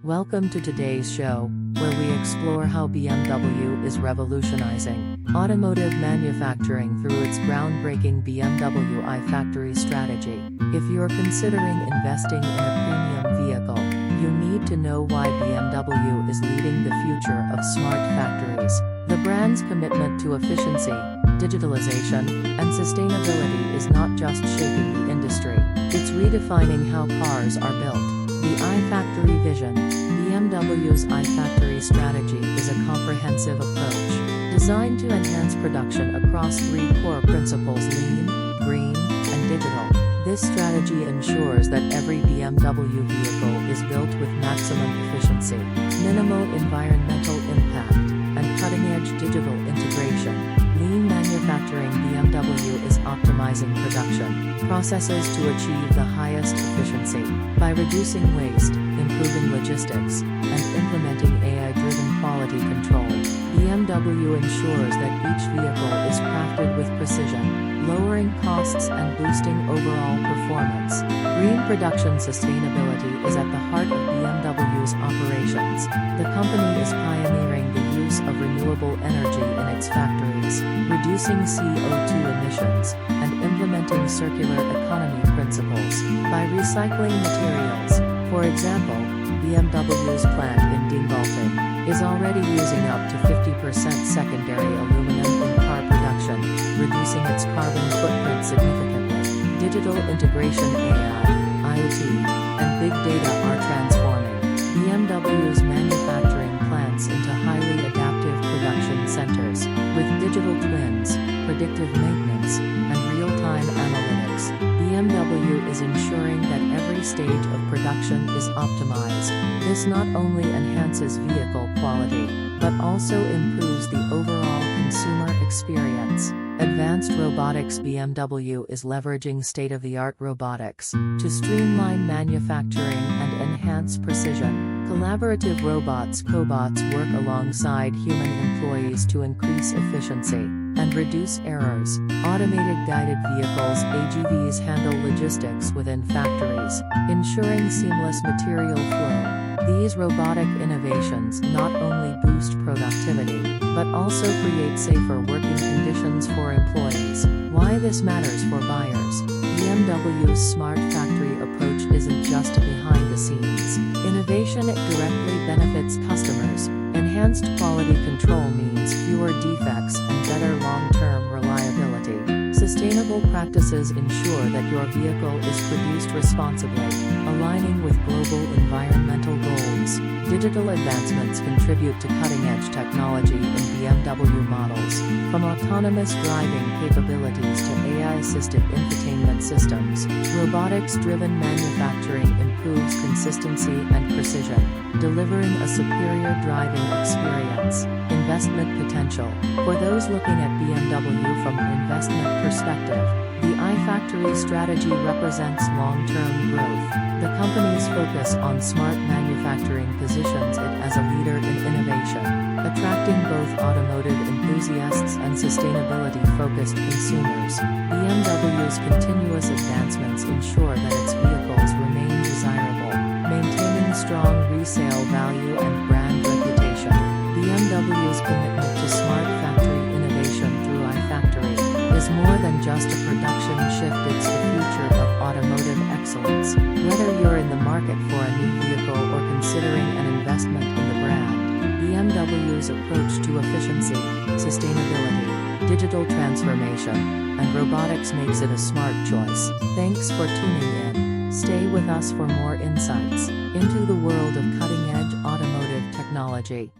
Welcome to today's show, where we explore how BMW is revolutionizing automotive manufacturing through its groundbreaking BMW iFACTORY strategy. If you're considering investing in a premium vehicle, you need to know why BMW is leading the future of smart factories. The brand's commitment to efficiency, digitalization, and sustainability is not just shaping the industry, it's redefining how cars are built. The iFACTORY vision. BMW's iFACTORY strategy is a comprehensive approach, designed to enhance production across three core principles: lean, green, and digital. This strategy ensures that every BMW vehicle is built with maximum efficiency, minimal environmental impact, and cutting-edge digital integration. Lean manufacturing. BMW is optimizing production processes to achieve the highest efficiency. By reducing waste, improving logistics, and implementing AI-driven quality control, BMW ensures that each vehicle is crafted with precision, lowering costs and boosting overall performance. Green production. Sustainability is at the heart of BMW's operations. The company is pioneering the use of renewable energy in its factories, reducing CO2 emissions, and implementing circular economy principles by recycling materials. For example, BMW's plant in Dingolfing is already using up to 50% secondary aluminum in car production, reducing its carbon footprint significantly. Digital integration. AI, IoT, and big data are transforming BMW's manufacturing plants into highly adaptive production centers, with digital twins, predictive maintenance, and real-time analytics. BMW is ensuring that every stage of production is optimized. This not only enhances vehicle quality, but also improves the overall consumer experience. Advanced robotics. BMW is leveraging state-of-the-art robotics to streamline manufacturing and enhance precision. Collaborative robots cobots work alongside human employees to increase efficiency and reduce errors. Automated guided vehicles AGVs handle logistics within factories, ensuring seamless material flow. These robotic innovations not only boost productivity, but also create safer working conditions for employees. Why this matters for buyers. BMW's smart factory approach isn't just behind the scenes innovation, it directly benefits customers. Enhanced quality control means fewer defects and better long-term reliability. Sustainable practices ensure that your vehicle is produced responsibly, aligning with global environmental goals. Digital advancements contribute to cutting-edge technology in BMW models, from autonomous driving capabilities to AI-assisted infotainment systems. Robotics-driven manufacturing improves consistency and precision, delivering a superior driving experience. Investment potential. For those looking at BMW from an investment perspective, the iFACTORY strategy represents long-term growth. The company's focus on smart manufacturing positions it as a leader in innovation, attracting both automotive enthusiasts and sustainability-focused consumers. BMW's continuous advancements ensure that its vehicles remain desirable, maintaining strong resale value and brand reputation. BMW's commitment to smart factory innovation through iFACTORY is more than just a production shift, it's the future of automotive excellence. Whether you're in the market for a new vehicle or considering an investment in the brand, BMW's approach to efficiency, sustainability, digital transformation, and robotics makes it a smart choice. Thanks for tuning in. Stay with us for more insights into the world of cutting-edge automotive technology.